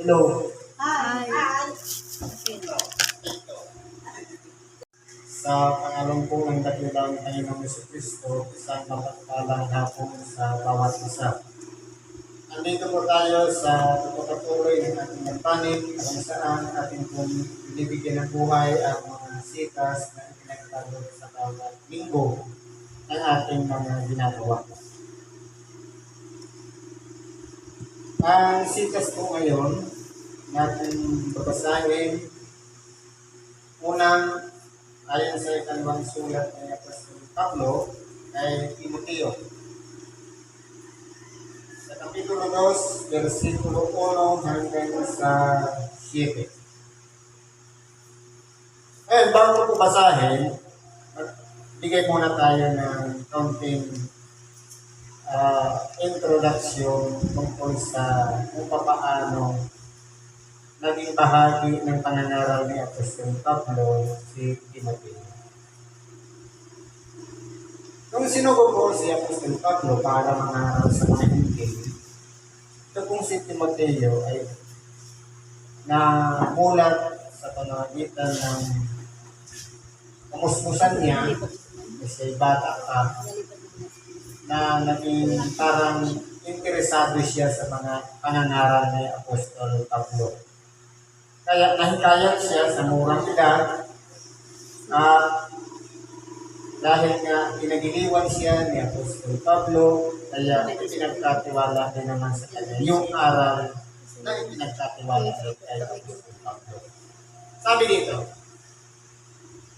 Hello. Hi. Sa pangalan po ng dakilang Panginoong Jesucristo, isang mapagpalang hapon sa bawat isa. Andito po tayo sa pagpapatuloy ng ating magpanin kung saan ating pong binibigyan ng buhay ang mga sitas na ipinagtalo sa bawat linggo ng ating mga ginagawa. Ang sitas po ngayon natin babasahin unang ayon sa ikalawang sulat ni Apostol Pablo kay Timoteo. Sa Kapitulo 2, versikulo 1 hanggang sa 7. Bago ko basahin, bigay muna tayo ng kaunting introduction tungkol sa kung paano naging bahagi ng pangangaral ni Apostol Pablo si Timoteo. Nung sinugo po si Apostol Pablo para mangaral sa mga Hintil, ito pong si Timoteo ay namulat sa pamamagitan ng kamusmusan niya kasi bata pa na naging parang interesado siya sa mga pangangaral ni Apostol Pablo. Kaya nahikayat siya sa murang edad at dahil nga pinagiliwan siya ni Apostol Pablo, kaya ipinagkatiwala din naman sa kanya yung aral na ipinagkatiwala kay Apostol Pablo. Sabi dito,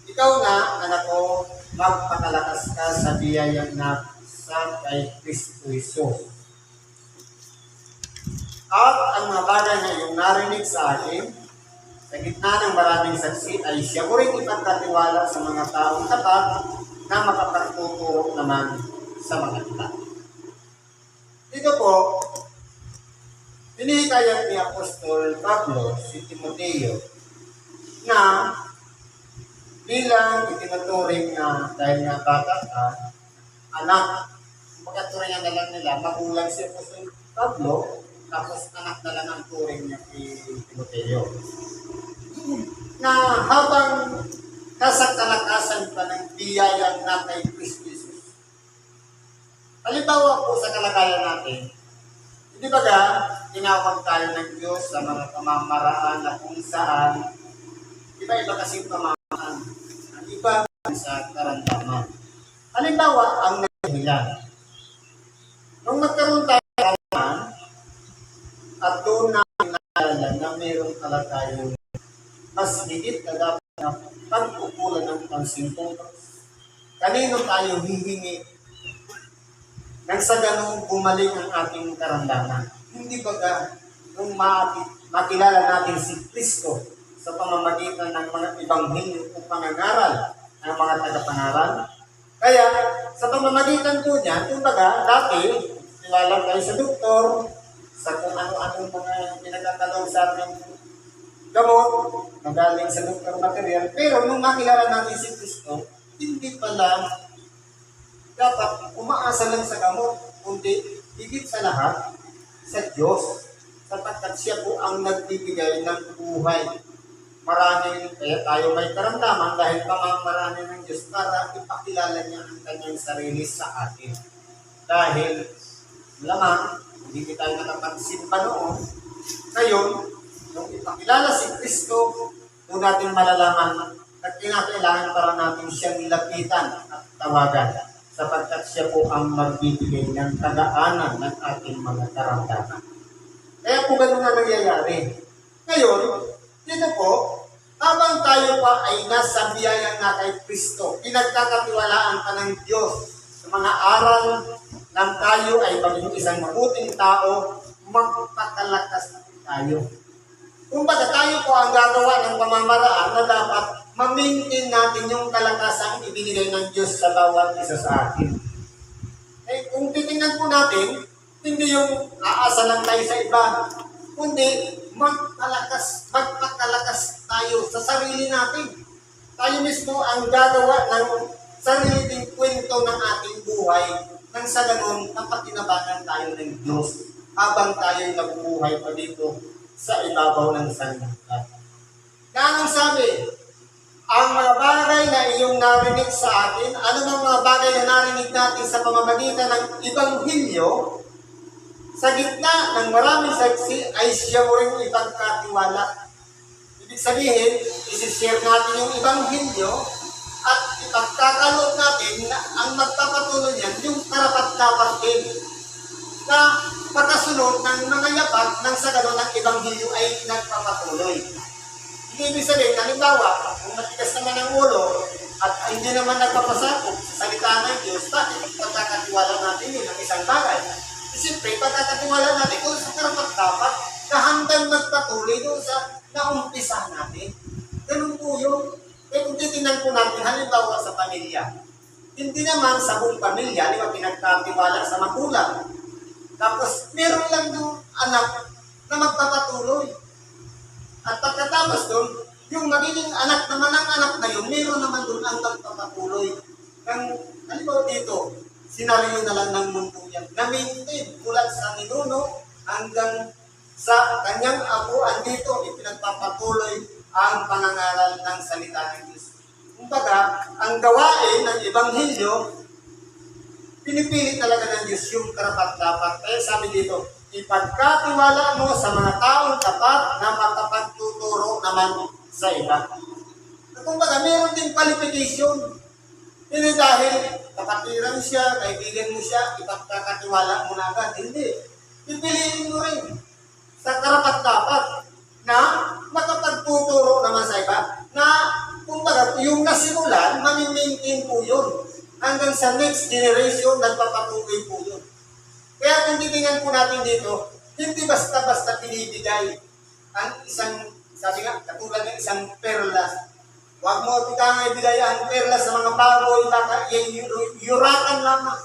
ikaw na, anak ko, magpakalakas ka sa biyayang nasa kay Kristo Jesus. At ang mga bagay na iyong narinig sa akin, sa gitna ng maraming saksi ay siya ko rin ipagkatiwala sa mga taong tapat na makapagtuturo naman sa mga iba. Dito po, hinihikayat ni Apostol Pablo si Timoteo na bilang itinuturing na dahil nga bata ka, anak, magkaturingan na lang nila, magulang si Apostol Pablo, tapos anak na lang ang turing niya kay Timoteo. Na habang nasa kalakasan pa ng biyayang na kay Kristo Jesus. Halimbawa po sa kalagayan natin, hindi ba tinawag tayo ng Diyos sa mga pamamaraan na kung saan iba-iba kasing pamamaraan. Ang iba sa karamdaman. Halimbawa, ang nahihilan. Nung nagkaroon tayo ng karamdaman, at doon natin naalala na mayroong pala tayong mas higit na dapat na pag-ukulan ng pansin kung kanino tayo hihingi nang sa ganung gumaling ang ating karamdaman. Hindi ba nung makilala natin si Kristo sa pamamagitan ng mga ibanghilyo o pangangaral ng mga tagapangaral? Kaya sa pamamagitan po niya, kumbaga dati, tiwala tayo sa doktor, sa kung ano-ano mga pinagkakalong sa ating gamot, magaling sa doktor material, pero nung makilala natin si Kristo, hindi pala dapat umaasa lang sa gamot, kundi higit sa lahat sa Diyos, sapagkat siya po ang nagbibigay ng buhay. Maraming, kaya tayo may karamdaman dahil pamamaraan ng Diyos para ipakilala niya ang kanyang sarili sa atin. Dahil lamang, hindi tayo nakapagsimba noon. Ngayon, nung ipakilala si Kristo, doon natin malalaman na kinakailangan para natin siyang nilapitan at tawagan sapagkat siya po ang magbibigay ng tagaanan ng ating mga karamdaman. Kaya po ganun na nangyayari. Ngayon, dito po, habang tayo pa ay nasa biyaya nga kay Kristo, pinagkakatiwalaan pa ng Diyos sa mga aral nang tayo ay maging isang mabuting tao, magpakalakas tayo. Kumbaga tayo po ang gagawa ng pamamaraan na dapat ma-maintain natin yung kalakasang ibinigay ng Diyos sa bawat isa sa atin. Kung titingnan po natin, hindi yung aasa lang tayo sa iba, kundi magpakalakas tayo sa sarili natin. Tayo mismo ang gagawa ng sariling kwento ng ating buhay nang sa ganun, napatinabangan tayo ng Diyos habang tayo nabubuhay pa dito sa ibabaw ng sanlibutan. Na anong sabi? Ang mga bagay na iyong narinig sa atin, ano bang mga bagay na narinig natin sa pamamagitan ng Ebanghelyo, sa gitna ng maraming saksi ay siya mo rin ipagkatiwala. Ibig sabihin, isi-share natin yung Ebanghelyo at ipagkakaloob natin na ang magpapatuloy yan, yung karapat-dapat din na pagkasunod ng mga yapak ng sa ganun ng Ebanghelyo ay nagpapatuloy. Hindi ibig sabihin, halimbawa, kung matigas naman ang ulo at hindi naman nagpapasakop sa salita ng Diyos, bakit pagkakatiwala natin yun ang isang bagay? Siyempre, pagkakatiwala natin kung sa karapat-dapat na hanggang magpatuloy doon sa naumpisa natin. Ganun po yun. Kaya kung titignan po natin, halimbawa sa pamilya, hindi naman sa buong pamilya, di ba, pinagkatiwala sa magulang. Tapos, meron lang yung anak na magpapatuloy. At pagkatapos doon, yung magiging anak naman ng anak na yun, meron naman doon ang magpapatuloy. Halimbawa dito, sinaryo na lang ng mundo yan. Na-maintain mula sa ninuno hanggang sa kanyang apo, andito, ipinagpapatuloy ang pangangaral ng salita ng Diyos. Kumbaga, ang gawain ng Ebanghelyo, pinipili talaga ng Diyos yung karapat-dapat. Kaya sabi dito, ipagkatiwala mo sa mga taong tapat na makapagtuturo naman sa iba. Kumbaga, meron din qualification. Hindi dahil kapatiran siya, kaibigan mo siya, ipagkakatiwala mo na agad. Hindi. Pipiliin mo rin sa karapat-dapat na makapagtuturo naman sa iba. Na, kumbaga, yung nasimulan, mani-maintain po yun. Hanggang sa next generation, nagpapatuloy po yun. Kaya kung titingnan po natin dito, hindi basta-basta pinibigay ang isang, sabi nga, katulad ng isang perlas. Huwag mo pitang ibigay ang perlas sa mga baboy, baka yurakan lamang.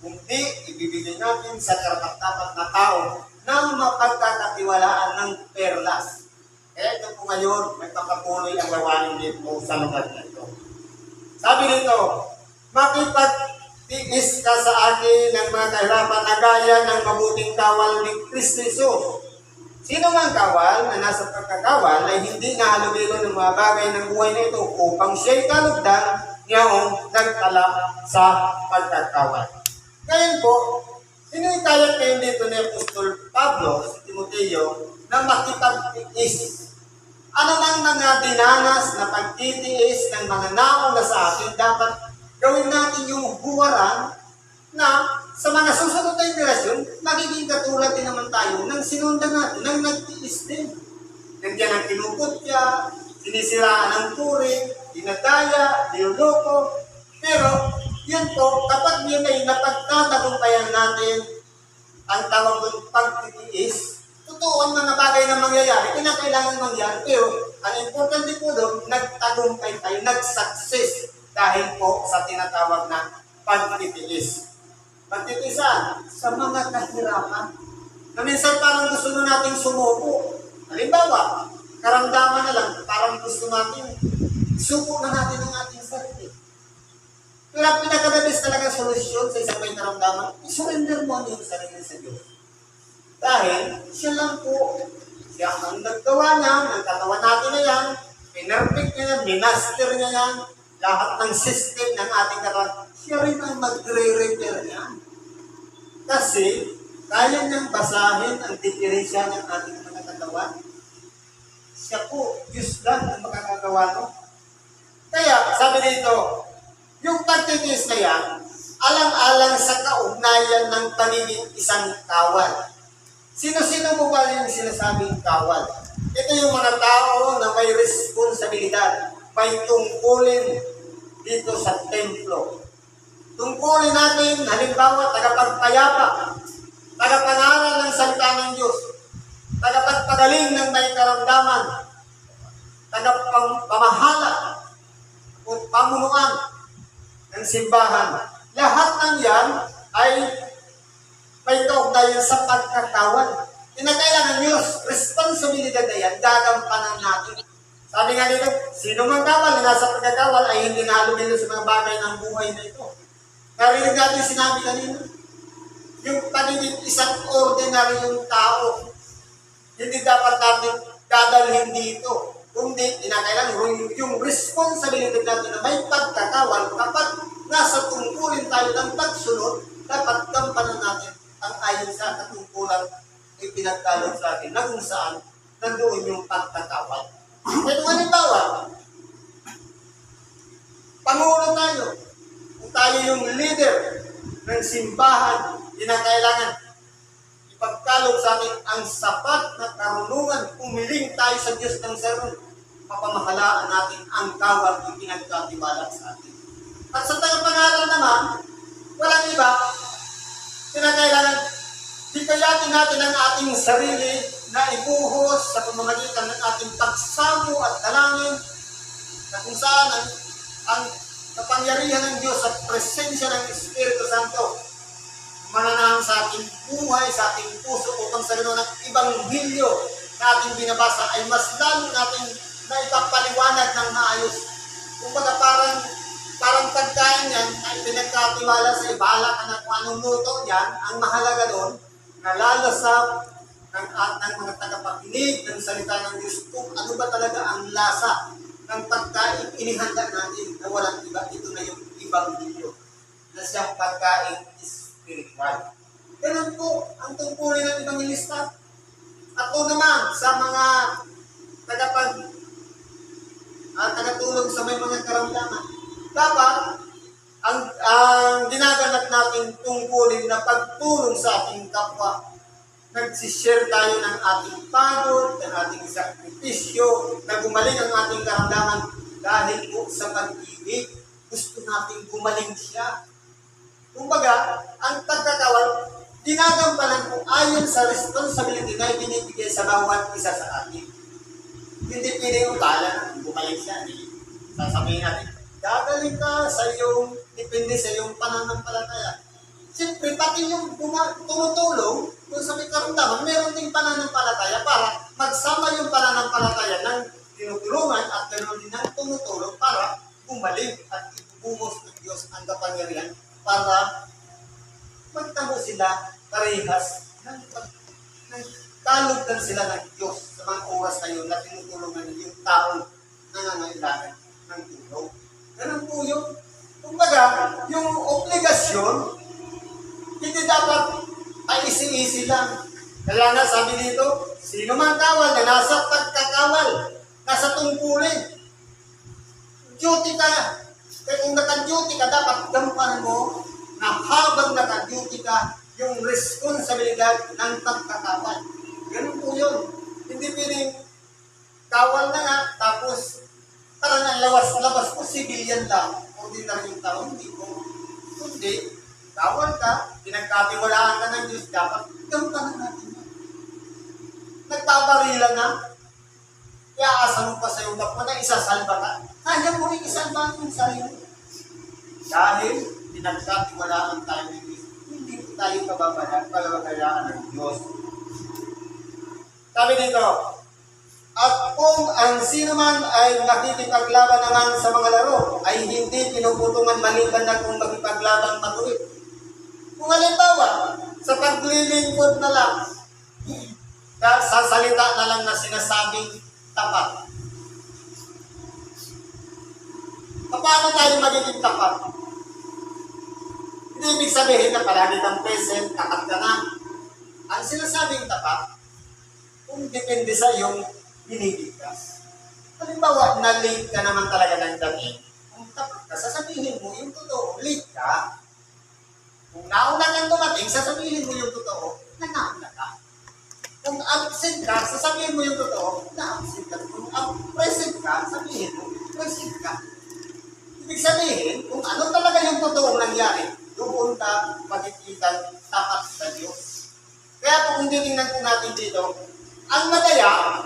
Kundi ibibigay natin sa karapat-dapat na tao na mapagkakatiwalaan ng perlas. Kaya ito po ngayon, magpapatuloy ang gawain dito sa lugar na ito. Sabi nito, makipagtiis ka sa akin ng mga kahirapan na gaya ng mabuting kawal ni Kristo Jesus. Sino mang kawal na nasa pagkakawal ay hindi nahalubilo ng mga bagay ng buhay na ito upang siya'y kalugdan ngayong nagtala sa pagkakawal. Ngayon po, sinitayat ngayon dito ni Apostol Pablo sa Timoteo na makipagtiis. Ano mang mga dinanas na pagtitiis ng mga nauna sa atin, dapat gawin natin yung huwaran na sa mga susunod na generasyon, magiging katulad din naman tayo ng sinundan natin, ng nagtiis din. Nandiyan ang kinukutya, sinisiraan ng puri, dinadaya, niloloko. Pero, yun po, kapag yun ay napagtatagumpayan natin ang tawag ng pagtitiis, totoo ang mga bagay na mangyayari, kinakailangan mangyari. Pero, ang importante po doon, nagtagumpay tayo, nag-success dahil po sa tinatawag na pagtitiis. Pagtitiisan sa mga kahirapan na minsan parang gusto na nating sumuko. Halimbawa, karamdaman na lang, parang gusto natin, suko na natin ang ating sarili. Pero ang pinakadabis talaga solusyon sa isang may karamdaman, isurrender mo ang iyong sarili sa Diyos. Dahil siya lang po, siya ang naggawa niya, ng katawan natin na yan, pinerfect niya yan, minaster niya yan, lahat ng system ng ating katawan, siya rin ang magre-repair niya. Kasi, kaya niyang basahin ang diferensya ng ating mga katawan. Siya po, Diyos lang ang makakagawa no. Kaya, sabi dito, yung pagtitiis na yan, alang-alang sa kaugnayan ng pagiging isang kawal. Sino-sino mo ba yung sinasabing kawal? Ito yung mga tao na may responsibilidad, may tungkulin dito sa templo. Tungkulin natin, halimbawa, tagapagpayapa, tagapangaral ng salita ng Diyos, tagapagpagaling ng may karamdaman, tagapamahala o pamunuan ng simbahan. Lahat ng yan ay may kaugnayan sa pagkakawal. Kinakailangan yung responsibilidad na yan, gagampanan natin. Sabi nga dito, sino mang kawal na nasa pagkakawal ay hindi nahalubilo sa mga bagay ng buhay na ito. Narinig natin sinabi kanina, yung pagiging isang ordinaryong tao, hindi dapat natin dadalhin dito. Kundi, kinakailangan yung responsibility natin na may pagkakawal kapag nasa tungkulin tayo ng pagsunod, dapat gampanan natin ang ayon sa katungkulan ay pinagkalog sa atin na kung saan nandoon yung pagkakawal. Kaya halimbawa, Pangulo tayo. Kung tayo yung leader ng simbahan, kinakailangan ipagkalog sa atin ang sapat na karunungan, umiling tayo sa Diyos ng sermon, mapamahalaan natin ang kawal na pinagkatiwala sa atin. At sa tagapangaral naman, walang iba, kinakailangan hikayatin natin ang ating sarili na ibuhos sa pamamagitan ng ating pagsamo at dalangin na kung saan ang kapangyarihan ng Diyos at presensya ng Espiritu Santo mananahan sa ating buhay, sa ating puso upang sa ganoon ang ibanghilyo na ating binabasa ay mas lalo natin na ipapaliwanag ng maayos. Kumbaga parang pagkain yan ay pinagkatiwala sa ibala ka na kung anong luto yan, ang mahalaga doon, nalalasap ng mga tagapakinig ng salita ng Diyos kung ano ba talaga ang lasa ng pagkain inihanda natin na walang iba. Ito na yung ibang video na siyang pagkain spiritual. Ganun po ang tungkulin ng Evangelista. Ako naman sa mga tagatulong sa may mga karamdaman. Dapat ang ginaganap natin tungkulin na pagtulong sa ating kapwa. Nagsishare tayo ng ating pagod, ng ating sakripisyo, na gumaling ang ating karamdaman dahil po sa pag-ibig, gusto nating gumaling siya. Kumbaga, ang pagkakawal, ginagampanan po ayon sa responsibility na ibinibigay sa bawat isa sa atin. Hindi pwedeng utala, gumaling siya. Sasabihin natin, gagaling ka sa iyong, depende sa iyong pananampalataya. Siyempre, pati yung tumutulong, kung sa may karamdaman, meron ding pananampalataya para magsama yung pananampalataya ng tinutulungan at ganoon din ang tumutulong para gumaling at ibubumos ng Diyos ang kapangyarihan para magtamo sila parehas ng kalugdan sila ng Diyos sa mga oras na yun na tinutulungan yung taong nangangailangan ng tulong. Ganun po yun. Kumbaga, yung obligasyon, hindi dapat ay isi-isi lang. Kaya nga sabi dito, sino man kawal na nasa pagkakawal, nasa tungkulin, duty ka. Kaya kung naka-duty ka, dapat gampanan mo na habang naka-duty ka, yung responsibilidad ng pagkakawal. Ganun po yun. Hindi piling kawal na nga, tapos parang ang labas po, civilian lang. Ordinary yung tao, hindi po. Kundi, kawal ka, pinagkatiwalaan ka ng Diyos, dapat gampanan natin yan. Nagbabarila na, iaasa mo pa sa iyong kapwa na isasalba ka, kaya mo rin isalba yung sarili. Dahil pinagkatiwalaan tayo ng Diyos, hindi tayo kababayaan ng Diyos. Sabi dito, at kung ang sino man ay nakikipaglaban naman sa mga laro, ay hindi pinuputungan maliban na kung magipaglaban matuwid. Kung halimbawa, sa paglilingkod na lang, sa salita na lang na sinasabing tapat. Paano tayo magiging tapat? Hindi ibig sabihin na palagi kang present, tapat ka na. Ang sinasabing tapat, kung depende sa iyong binibigkas. Halimbawa, na-late ka naman talaga ng damit. Kung tapat ka, sasabihin mo yung totoo, late ka. Kung nauna kang dumating, sasabihin mo yung totoo, na nauna ka. Kung absent ka, sasabihin mo yung totoo, na absent ka. Kung present ka, sabihin mo, present ka. Ibig sabihin, kung ano talaga yung totoong nangyari, doon ka magkikita tapat sa Diyos. Kaya kung titingnan po natin dito, ang madaya,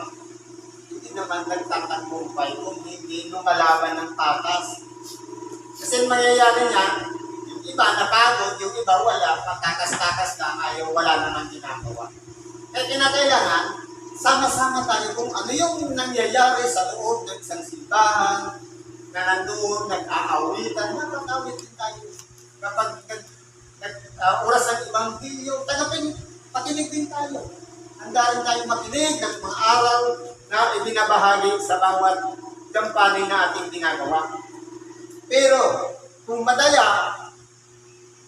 hindi naman nagtatakbumpay kung hindi lumalaban ng patas. Kasi mangyayari niya, yung iba napagod, yung iba wala, patakas-takas lang, ayaw, wala naman ginagawa. Kaya kinakailangan, sama-sama tayo kung ano yung nangyayari sa loob ng isang simbahan, na nandoon, nag-aawitan, nakakawit din tayo. Kapag oras ng ibang video, pakinig din tayo. handa rin tayong makinig ng mga aral na ibinabahagi sa bawat gampanin na ating ginagawa. Pero, kung madaya,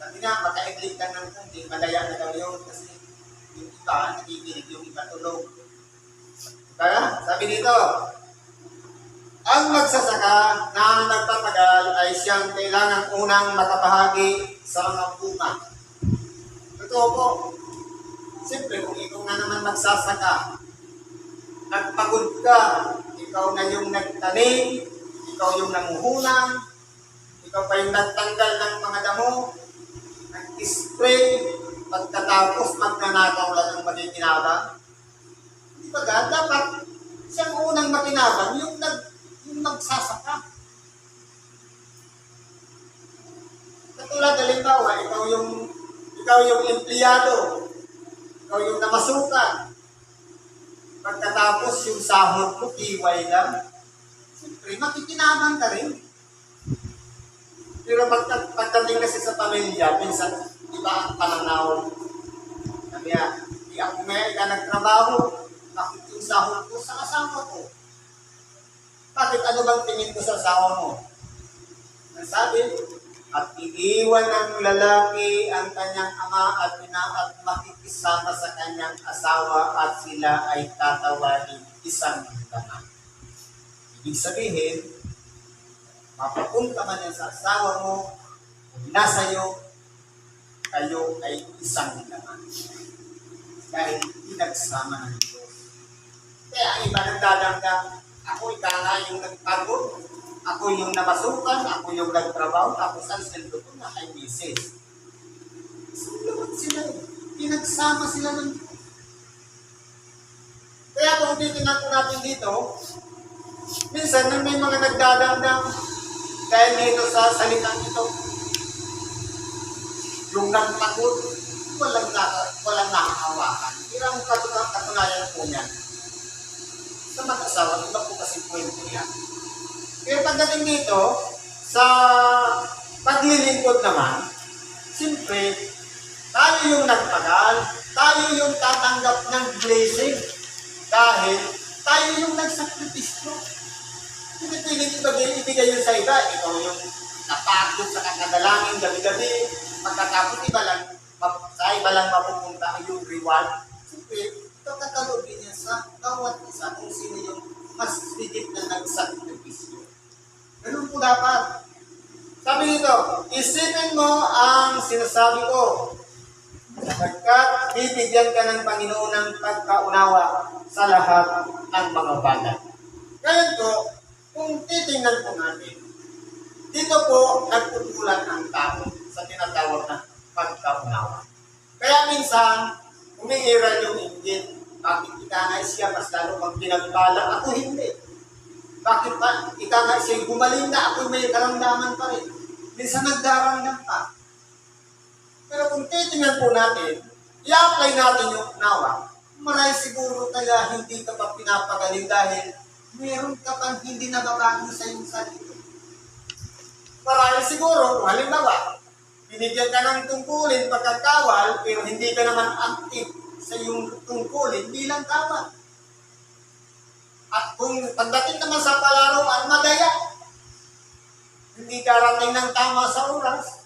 sabi nga, makaiglig ka ng kunti, madaya na daw yun kasi yung iba, nakikinig, yung iba tulog. Kaya, sabi dito, ang magsasaka na nagtatagal ay siyang kailangang unang makabahagi sa mga bunga. Totoo po. Siyempre, kung ikaw na naman magsasaka, nagpagod ka, ikaw na yung nagtanim, ikaw yung nanguhunang, ikaw pa yung nagtanggal ng mga damo, nag-spray, pagkatapos magnanakaw lang ang magiginabang. Di ba ga? Dapat siyang unang makinabang yung magsasaka. Katulad, halimbawa, ikaw yung empleyado, ikaw yung namasukan. Pagkatapos yung sahod mo, kiway lang. Siyempre, makikinabang ka rin. Pero pagdating kasi sa pamilya, minsan, iba ang pananaw. Sabi nga, di ako may ka nagtrabaho, bakit yung sahod ko sa asawa ko? Bakit ano bang tingin ko sa asawa mo? Ang sabi, at iiwan ng lalaki ang kanyang ama at ina at makikisama sa kanyang asawa at sila ay tatawarin isang laman. Ibig sabihin, mapapunta man yan sa asawa mo, kung nasa iyo, kayo ay isang laman. Dahil pinagsama ng Diyos. Kaya ang iba nagdadanggang, ako nga yung nagpagod, ako yung namasukan, ako yung nagtrabaho, tapos ang sweldo ko na kay misis. Sulamat sila eh. Pinagsama sila ng Diyos. Kaya kung titingnan ko natin dito, minsan nang may mga nagdadanggang dahil dito sa salitang ito, yung nagpagod, walang nakahawakan. Pero ang katunayan po niyan, sa mag-asawa, iba po kasi kwento yan. Pero pagdating dito, sa paglilingkod naman, siyempre, tayo yung nagpagal, tayo yung tatanggap ng blessing, dahil tayo yung nagsakripisyo. Hindi pwedeng ibigay yun sa iba. Ikaw yung napagod sa kakadalangin gabi-gabi, pagkatapos sa iba lang mapupunta yung reward. Siyempre, ito kakalogin niya sa bawat isa kung sino yung mas higit na nagsakripisyo. Ganun po dapat. Sabi nito, isipin mo ang sinasabi ko, sapagkat bibigyan ka ng Panginoon ng pagkaunawa sa lahat ng mga bagay. Ngayon po, kung titingnan po natin, dito po nagputulan ang tao sa tinatawag na pagkaunawa. Kaya minsan, umiiral yung inggit. Bakit ikanay siya mas lalo pag pinagpala? Ako hindi. Bakit pa ikanay siya gumaling na ako may karamdaman pa rin? Minsan nagdaramdam pa. Pero kung titingnan po natin, i-apply natin yung unawa, maray siguro kaya hindi ka pa pinapagaling dahil meron ka pang hindi nababago sa iyong sarili. Marahil siguro, halimbawa, binigyan ka ng tungkulin pagkakawal, pero hindi ka naman active sa iyong tungkulin bilang kawal. At kung pagdating naman sa palaruan, madaya. Hindi karating ng tama sa oras.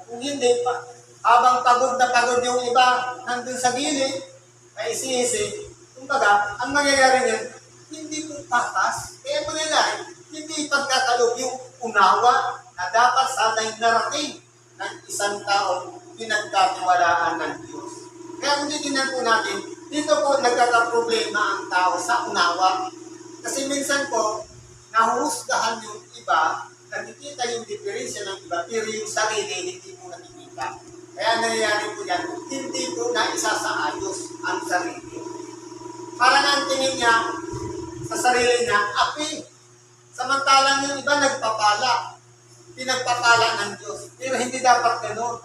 Kung hindi pa, habang pagod na pagod yung iba nandun sa gilid, ay isi-isi. Kumbaga, ang nangyayari niyan, hindi po patas. Kaya mangyayari, hindi pagkakalog yung unawa na dapat sana'y narating ng isang tao pinagkatiwalaan ng Diyos. Kaya kung titignan po natin, dito po nagkakaproblema ang tao sa unawa. Kasi minsan po, nahuhusgahan yung iba, nakikita yung diferensya ng iba, pero yung sarili hindi po nakikita. Kaya nangyayari po yan, hindi po na isasaayos ang sarili. Parang ang tingin niya sa sarili niya, api. Samantalang yung iba nagpapala. Pinagpapala ng Diyos. Pero hindi dapat gano'n.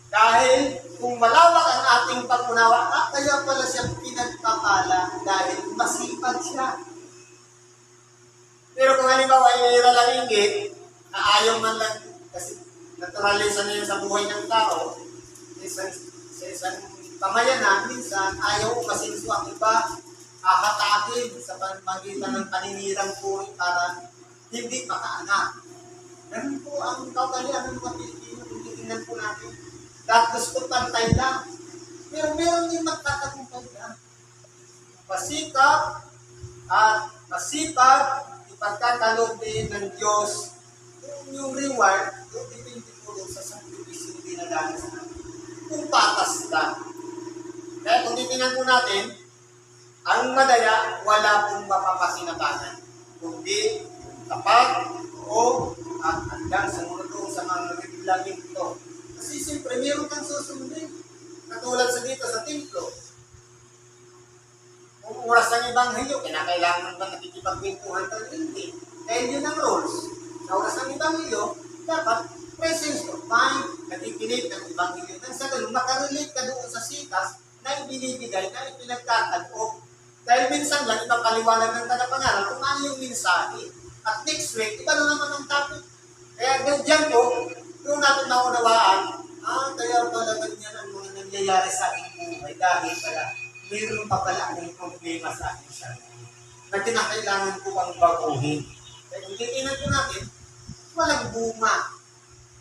Dahil kung malawak ang ating pag-unawa, kaya pala siya pinagpapala dahil masipag siya. Pero kung halimbawa ay mayroon inggit, na ayaw man lang, kasi naturalisa na yun sa buhay ng tao, sa isang pamayanan, minsan ayaw umasinso ang iba, hahatakin sa pamagitan ng paninirang puri para hindi makaanak. Ganun po ang kaugalian ng mga Pilipino kung titingnan po natin. Dahil gusto pantay lang. Pero meron din magtatagumpay lang. Pasikap at masipag, ipagkakaloob din ng Diyos yung reward, yung dipindi po doon sa sakripisyo dinadanas natin. Kung patas lang. Kaya kung titingnan po natin, ang madaya, wala pong mapapasinabanan. Kundi, tapat, o at hanggang sumunod doon sa mga regulamin ito. Kasi siyempre, meron kang susundin. Katulad sa dito sa templo. Kung oras ng Ebanghelyo, kinakailangan ba nakikipagkwentuhan tayo? Hindi. Dahil yun ang rules. Sa oras ng Ebanghelyo, dapat presence of mind, nakikinig ng Ebanghelyo. Nang sa ganun, makarelate ka doon sa sitas na ibinibigay, na ipinagkakalob. Dahil minsan lang, ipapaliwanag ng tagapangaral kung ano yung mensahe. At next week, iba na naman ang topic. Kaya dyan po, doon natin naunawaan, kaya pala ganyan ang mga nangyayari sa aking buhay dahil pala mayroon pa pala akong problema sa aking sarili na kinakailangan ko pang baguhin. Kaya kung titignan ko natin, walang bunga.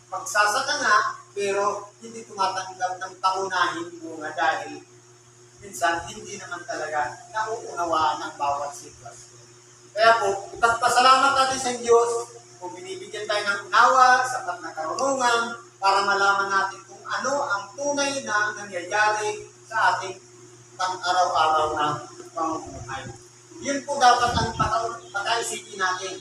Magsasaka nga, pero hindi tumatanggap ng pangunahing bunga dahil minsan hindi naman talaga nauunawaan ang bawat sitwasyon. Kaya po, ipagpasalamat natin sa Diyos kung binibigyan tayo ng unawa, sapat na karunungan, para malaman natin kung ano ang tunay na nangyayari sa ating pang-araw-araw na pamumuhay. Yun po dapat ang pakaisipin natin.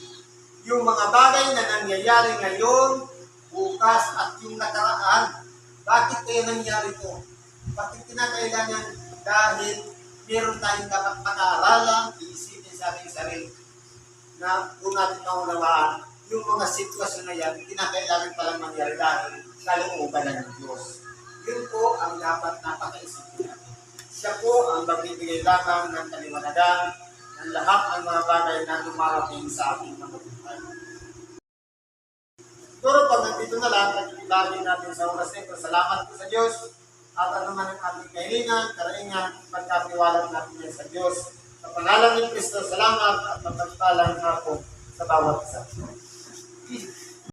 Yung mga bagay na nangyayari ngayon, bukas at yung nakaraan. Bakit kaya nangyari ito? Bakit kinakailangan? Dahil meron tayong dapat pag-aaralan, iisipin sa ating sarili na kung natin maunawaan yung mga sitwasyon na yan, kinakailangan palang mangyari dahil kalooban ng Diyos. Yun po ang dapat napakaisipin natin. Siya po ang magbibigay lamang ng kaliwanagan ng lahat ng mga bagay na lumarating sa ating mga buhay. Siguro pag nandito na lang, pag-ibigay natin sa oras nito, salamat po sa Diyos at ano man ang ating kahilingan, karaingan, pagkatiwala natin yan sa Diyos. Sa pangalan ni Kristo, salamat at magpagpalang hapon sa bawat isa.